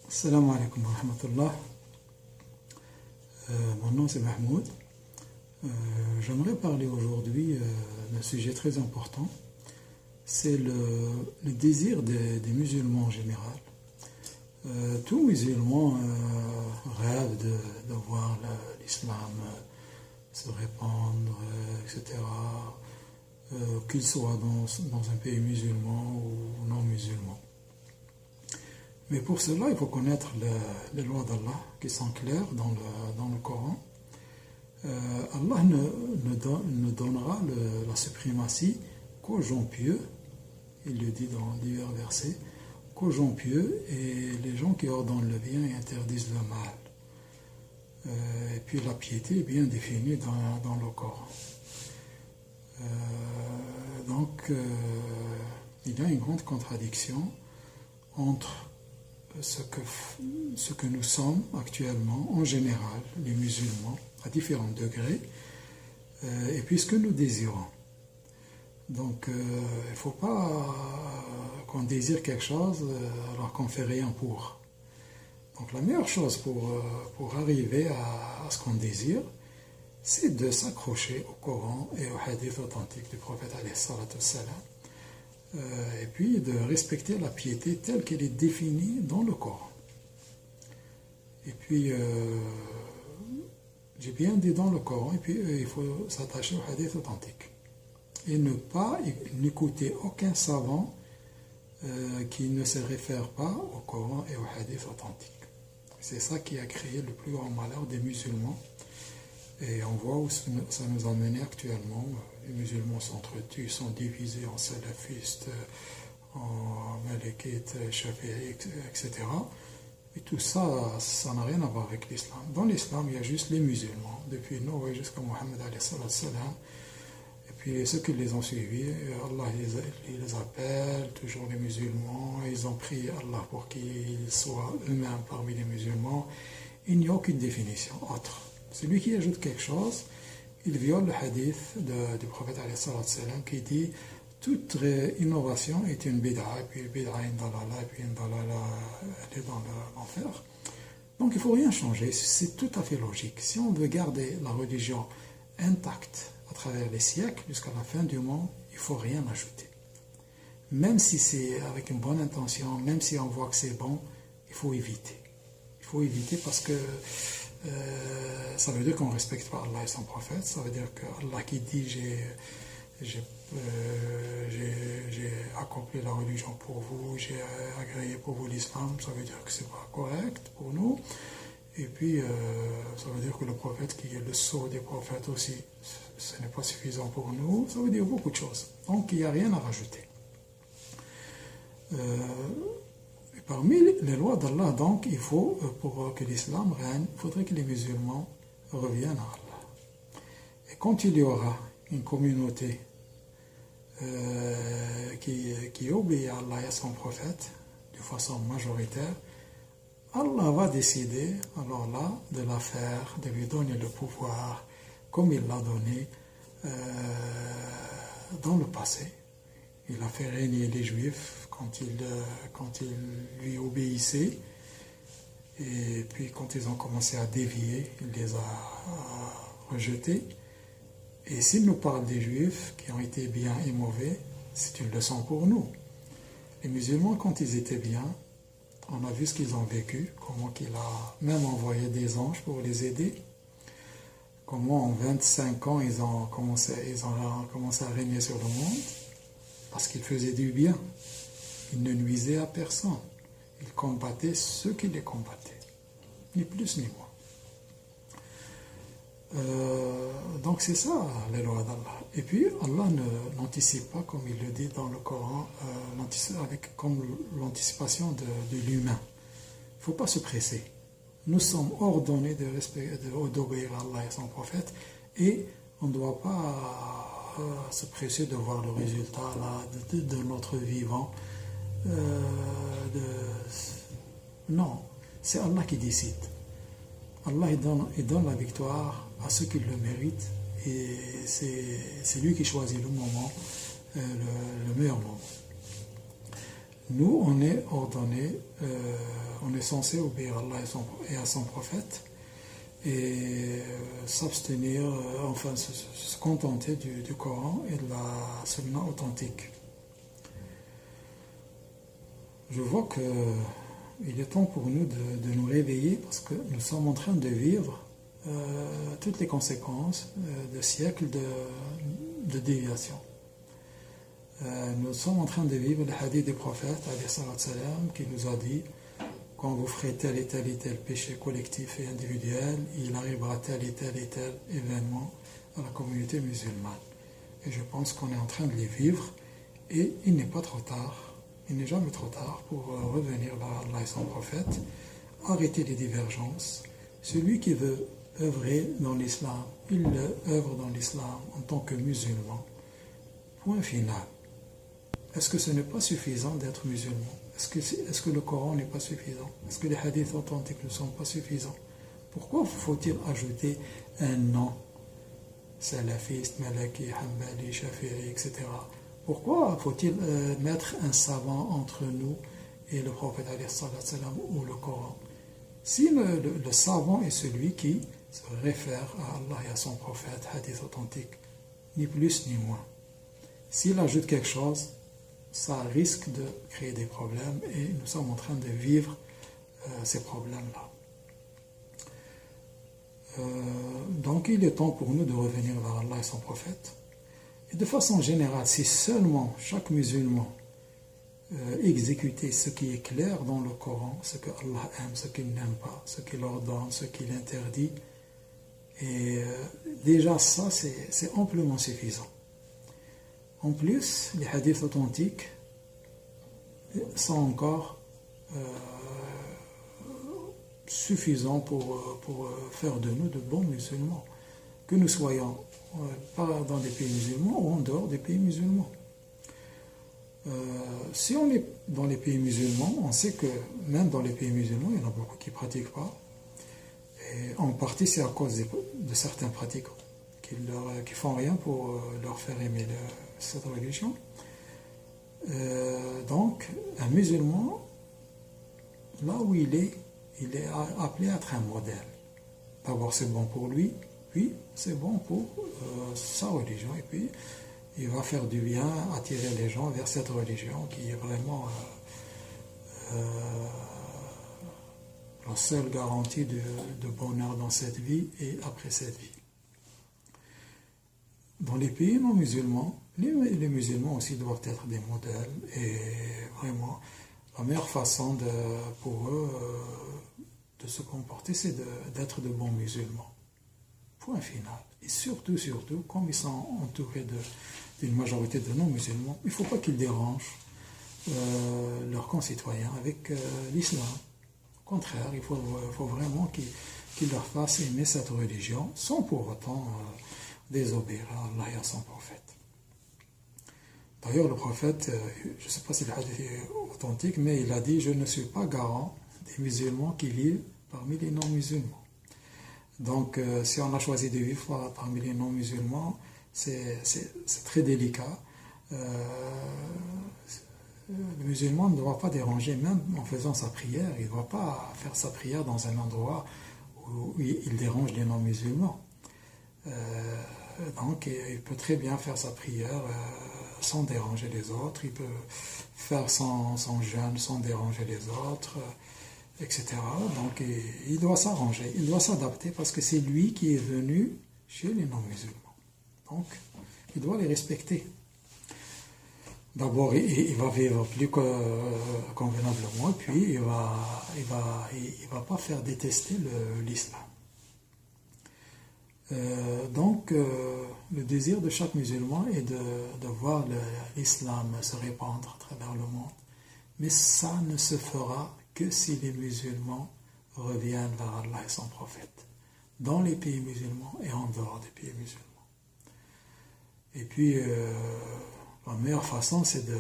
Assalamu alaikum wa rahmatullah. Mon nom c'est Mahmoud. J'aimerais parler aujourd'hui d'un sujet très important. C'est le désir des musulmans en général. Tout musulman rêve de voir l'islam se répandre, etc. Qu'il soit dans un pays musulman ou non musulman. Mais pour cela, il faut connaître les lois d'Allah qui sont claires dans le Coran. Allah ne donnera la suprématie qu'aux gens pieux, il le dit dans divers versets, qu'aux gens pieux et les gens qui ordonnent le bien et interdisent le mal. Et puis la piété est bien définie dans le Coran. Donc, il y a une grande contradiction entre ce que nous sommes actuellement, en général, les musulmans, à différents degrés, et puis ce que nous désirons. Donc, il ne faut pas qu'on désire quelque chose alors qu'on ne fait rien pour. Donc, la meilleure chose pour arriver à ce qu'on désire, c'est de s'accrocher au Coran et au hadith authentique du prophète alayhi salatu wassalam. Et puis de respecter la piété telle qu'elle est définie dans le Coran. Et puis, j'ai bien dit dans le Coran, et puis il faut s'attacher au hadith authentique. Et ne pas n'écouter aucun savant qui ne se réfère pas au Coran et au hadith authentique. C'est ça qui a créé le plus grand malheur des musulmans. Et on voit où ça nous a mené actuellement. Les musulmans s'entretuent, sont divisés en salafistes, en malikites, shafi'i, etc. Et tout ça, ça n'a rien à voir avec l'islam. Dans l'islam, il y a juste les musulmans, depuis Noé jusqu'à Mohammed alayhi salam. Et puis ceux qui les ont suivis, Allah les appelle, toujours les musulmans. Ils ont prié Allah pour qu'ils soient eux-mêmes parmi les musulmans. Il n'y a aucune définition autre. Celui qui ajoute quelque chose, il viole le hadith du prophète ﷺ qui dit toute innovation est une bid'a, et puis une bid'a est une dalala, et puis une dalala elle est dans l'enfer. Donc il ne faut rien changer, c'est tout à fait logique. Si on veut garder la religion intacte à travers les siècles jusqu'à la fin du monde, il ne faut rien ajouter. Même si c'est avec une bonne intention, même si on voit que c'est bon, il faut éviter. Il faut éviter parce que ça veut dire qu'on ne respecte pas Allah et son prophète. Ça veut dire que Allah qui dit j'ai accompli la religion pour vous, j'ai agréé pour vous l'islam, ça veut dire que c'est pas correct pour nous. Et puis ça veut dire que le prophète qui est le sceau des prophètes aussi, ce n'est pas suffisant pour nous. Ça veut dire beaucoup de choses. Donc il n'y a rien à rajouter. Parmi les lois d'Allah, donc, il faut, pour que l'islam règne, il faudrait que les musulmans reviennent à Allah. Et quand il y aura une communauté qui obéit à Allah et à son prophète, de façon majoritaire, Allah va décider, alors là, de la faire, de lui donner le pouvoir, comme il l'a donné dans le passé. Il a fait régner les Juifs quand ils lui obéissaient. Et puis quand ils ont commencé à dévier, il les a rejetés. Et s'il nous parle des Juifs qui ont été bien et mauvais, c'est une leçon pour nous. Les musulmans, quand ils étaient bien, on a vu ce qu'ils ont vécu, comment qu'il a même envoyé des anges pour les aider. Comment en 25 ans, ils ont commencé à régner sur le monde. Parce qu'ils faisaient du bien. Ils ne nuisaient à personne. Ils combattaient ceux qui les combattaient. Ni plus ni moins. Donc c'est ça les lois d'Allah. Et puis Allah n'anticipe pas, comme il le dit dans le Coran, comme l'anticipation de l'humain. Il ne faut pas se presser. Nous sommes ordonnés d'obéir à Allah et son prophète. Et on ne doit pas se presser de voir le résultat là, de notre vivant. Non, c'est Allah qui décide. Allah il donne la victoire à ceux qui le méritent et c'est lui qui choisit le moment, le meilleur moment. Nous, on est ordonnés, on est censé obéir à Allah et à son prophète et s'abstenir, enfin se contenter du Coran et de la Sunna authentique. Je vois qu'il est temps pour nous de nous réveiller parce que nous sommes en train de vivre toutes les conséquences de siècles de déviation. Nous sommes en train de vivre le hadith des prophètes qui nous a dit: quand vous ferez tel et tel et tel péché collectif et individuel, il arrivera tel et tel et tel événement à la communauté musulmane. Et je pense qu'on est en train de les vivre et il n'est pas trop tard, il n'est jamais trop tard pour revenir vers Allah et son prophète, arrêter les divergences. Celui qui veut œuvrer dans l'islam, il œuvre dans l'islam en tant que musulman. Point final. Est-ce que ce n'est pas suffisant d'être musulman? Est-ce que le Coran n'est pas suffisant? Est-ce que les hadiths authentiques ne sont pas suffisants? Pourquoi faut-il ajouter un nom? Salafiste, Malaki, Hanbali, Shafi'i, etc. Pourquoi faut-il mettre un savant entre nous et le prophète ou le Coran? Si le savant est celui qui se réfère à Allah et à son prophète, hadith authentique, ni plus ni moins. S'il ajoute quelque chose, ça risque de créer des problèmes et nous sommes en train de vivre ces problèmes-là. Donc il est temps pour nous de revenir vers Allah et son prophète. Et de façon générale, si seulement chaque musulman exécutait ce qui est clair dans le Coran, ce que Allah aime, ce qu'il n'aime pas, ce qu'il ordonne, ce qu'il interdit, et déjà ça c'est amplement suffisant. En plus, les hadiths authentiques sont encore suffisants pour faire de nous de bons musulmans, que nous soyons pas dans des pays musulmans ou en dehors des pays musulmans. Si on est dans les pays musulmans, on sait que même dans les pays musulmans, il y en a beaucoup qui ne pratiquent pas. Et en partie, c'est à cause de certains pratiquants qui ne font rien pour leur faire aimer cette religion. Donc, un musulman, là où il est appelé à être un modèle. D'abord, c'est bon pour lui, puis c'est bon pour sa religion, et puis il va faire du bien, attirer les gens vers cette religion qui est vraiment la seule garantie de bonheur dans cette vie et après cette vie. Dans les pays non musulmans, les musulmans aussi doivent être des modèles et vraiment la meilleure façon pour eux de se comporter, c'est d'être de bons musulmans. Point final. Et surtout, comme ils sont entourés d'une majorité de non-musulmans, il ne faut pas qu'ils dérangent leurs concitoyens avec l'islam. Au contraire, il faut vraiment qu'ils leur fassent aimer cette religion sans pour autant désobéir à Allah et à son prophète. D'ailleurs, le prophète, je ne sais pas si le hadith est authentique, mais il a dit: je ne suis pas garant des musulmans qui vivent parmi les non-musulmans. Donc, si on a choisi de vivre parmi les non-musulmans, c'est très délicat. Le musulman ne doit pas déranger, même en faisant sa prière. Il ne doit pas faire sa prière dans un endroit où il dérange les non-musulmans. Donc, il peut très bien faire sa prière sans déranger les autres. Il peut faire son jeûne sans déranger les autres, etc. Donc, il doit s'arranger, il doit s'adapter parce que c'est lui qui est venu chez les non-musulmans. Donc, il doit les respecter. D'abord, il va vivre plus convenablement, puis il va pas faire détester l'islam. Donc, le désir de chaque musulman est de voir l'islam se répandre à travers le monde. Mais ça ne se fera que si les musulmans reviennent vers Allah et son prophète, dans les pays musulmans et en dehors des pays musulmans. Et puis, la meilleure façon, c'est de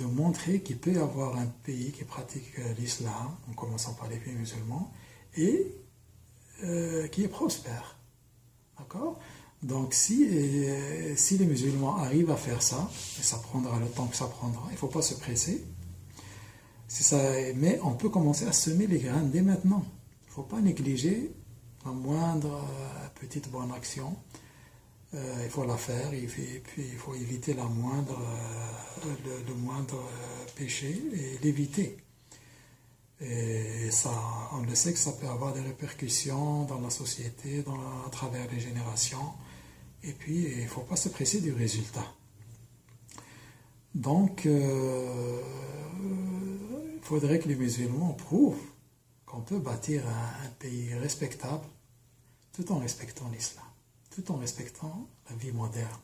montrer qu'il peut y avoir un pays qui pratique l'islam, en commençant par les pays musulmans, et qui est prospère. D'accord? Donc, si les musulmans arrivent à faire ça, et ça prendra le temps que ça prendra, il ne faut pas se presser. Ça, mais on peut commencer à semer les graines dès maintenant. Il ne faut pas négliger la moindre petite bonne action. Il faut la faire et puis il faut éviter le moindre péché et l'éviter. Et ça, on le sait que ça peut avoir des répercussions dans la société, à travers les générations. Et puis, il ne faut pas se presser du résultat. Donc, il faudrait que les musulmans prouvent qu'on peut bâtir un pays respectable tout en respectant l'islam, tout en respectant la vie moderne.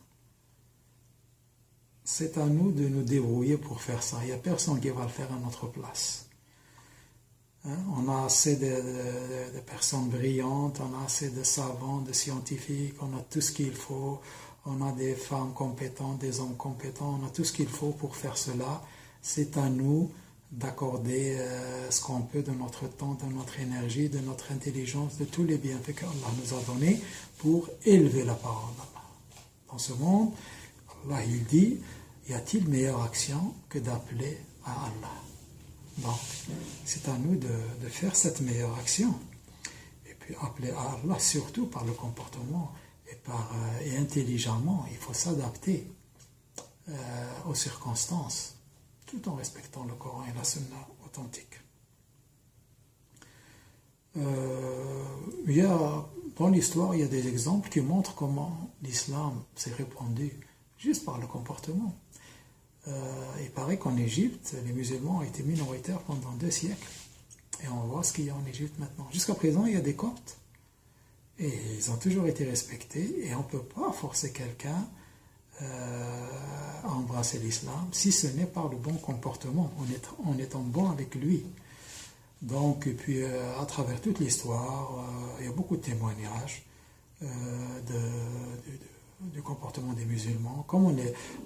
C'est à nous de nous débrouiller pour faire ça. Il n'y a personne qui va le faire à notre place. On a assez de personnes brillantes, on a assez de savants, de scientifiques, on a tout ce qu'il faut, on a des femmes compétentes, des hommes compétents, on a tout ce qu'il faut pour faire cela. C'est à nous d'accorder ce qu'on peut de notre temps, de notre énergie, de notre intelligence, de tous les bienfaits qu'Allah nous a donnés pour élever la parole d'Allah. Dans ce monde, Allah il dit, y a-t-il meilleure action que d'appeler à Allah? Donc, c'est à nous de faire cette meilleure action. Et puis appeler à Allah, surtout par le comportement et intelligemment. Il faut s'adapter aux circonstances, tout en respectant le Coran et la Sunna authentique. Dans l'histoire, il y a des exemples qui montrent comment l'islam s'est répandu juste par le comportement. Il paraît qu'en Égypte, les musulmans ont été minoritaires pendant 2 siècles. Et on voit ce qu'il y a en Égypte maintenant. Jusqu'à présent, il y a des Coptes. Et ils ont toujours été respectés. Et on ne peut pas forcer quelqu'un à embrasser l'islam si ce n'est par le bon comportement, en étant bon avec lui. Donc, et puis, à travers toute l'histoire, il y a beaucoup de témoignages du comportement des musulmans,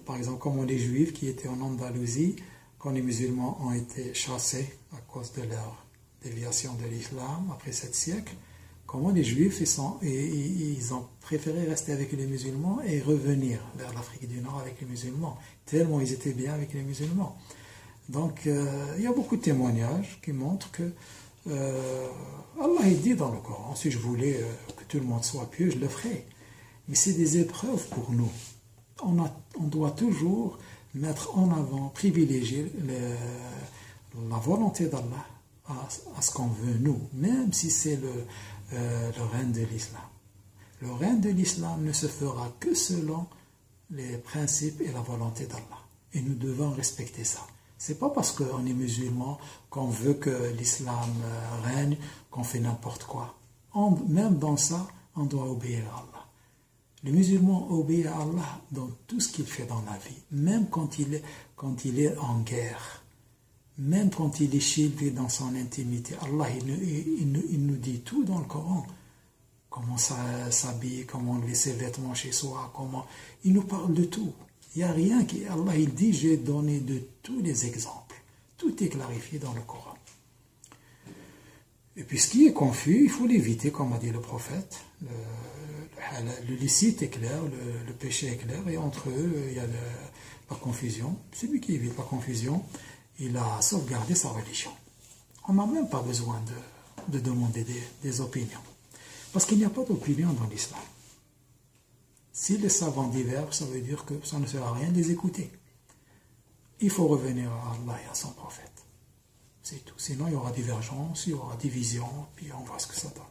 par exemple comme les juifs qui étaient en Andalousie, quand les musulmans ont été chassés à cause de leur déviation de l'islam après 7 siècles, comment les juifs ils ont préféré rester avec les musulmans et revenir vers l'Afrique du Nord avec les musulmans, tellement ils étaient bien avec les musulmans. Donc il y a beaucoup de témoignages qui montrent que Allah il dit dans le Coran, si je voulais que tout le monde soit pieux, je le ferais. Mais c'est des épreuves pour nous. On doit toujours mettre en avant, privilégier la volonté d'Allah à ce qu'on veut nous, même si c'est le règne de l'islam. Le règne de l'islam ne se fera que selon les principes et la volonté d'Allah. Et nous devons respecter ça. C'est pas parce qu'on est musulman qu'on veut que l'islam règne, qu'on fait n'importe quoi. Même dans ça, on doit obéir à Allah. Le musulman obéit à Allah dans tout ce qu'il fait dans la vie, même quand il est en guerre, même quand il est chez lui dans son intimité. Allah, il nous dit tout dans le Coran. Comment s'habiller, comment enlever ses vêtements chez soi, il nous parle de tout. Il n'y a rien qui... Allah, il dit, j'ai donné de tous les exemples. Tout est clarifié dans le Coran. Et puis ce qui est confus, il faut l'éviter, comme a dit le prophète. Le licite est clair, le péché est clair, et entre eux, il y a la confusion. Celui qui évite la confusion, il a sauvegardé sa religion. On n'a même pas besoin de demander des opinions. Parce qu'il n'y a pas d'opinion dans l'islam. Si les savants divergent, ça veut dire que ça ne sert à rien de les écouter. Il faut revenir à Allah et à son prophète. C'est tout. Sinon, il y aura divergence, il y aura division, puis on voit ce que ça donne.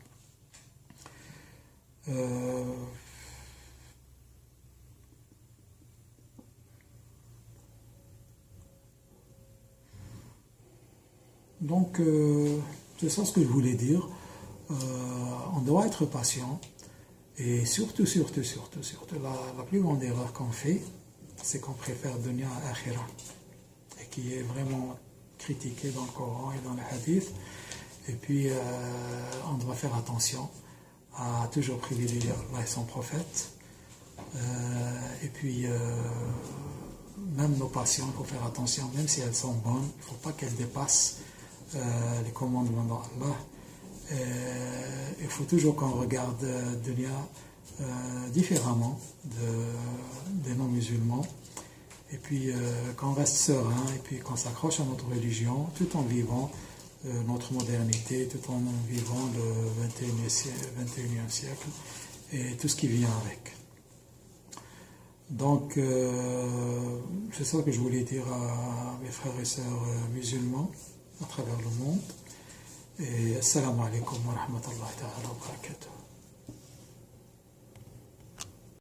Donc, c'est ça ce que je voulais dire. On doit être patient. Et surtout, la plus grande erreur qu'on fait, c'est qu'on préfère dunya à akhira. Et qui est vraiment critiqué dans le Coran et dans le Hadith. Et puis, on doit faire attention à toujours privilégier Allah et son prophète. Et puis, même nos passions, il faut faire attention, même si elles sont bonnes, il ne faut pas qu'elles dépassent les commandements d'Allah. Il faut toujours qu'on regarde dunya différemment des non-musulmans. et puis qu'on reste serein, et puis qu'on s'accroche à notre religion, tout en vivant notre modernité, tout en vivant le 21e siècle et tout ce qui vient avec. Donc, c'est ça que je voulais dire à mes frères et sœurs musulmans à travers le monde. Et assalamu alaikum wa rahmatullahi ta'ala wa barakatuh.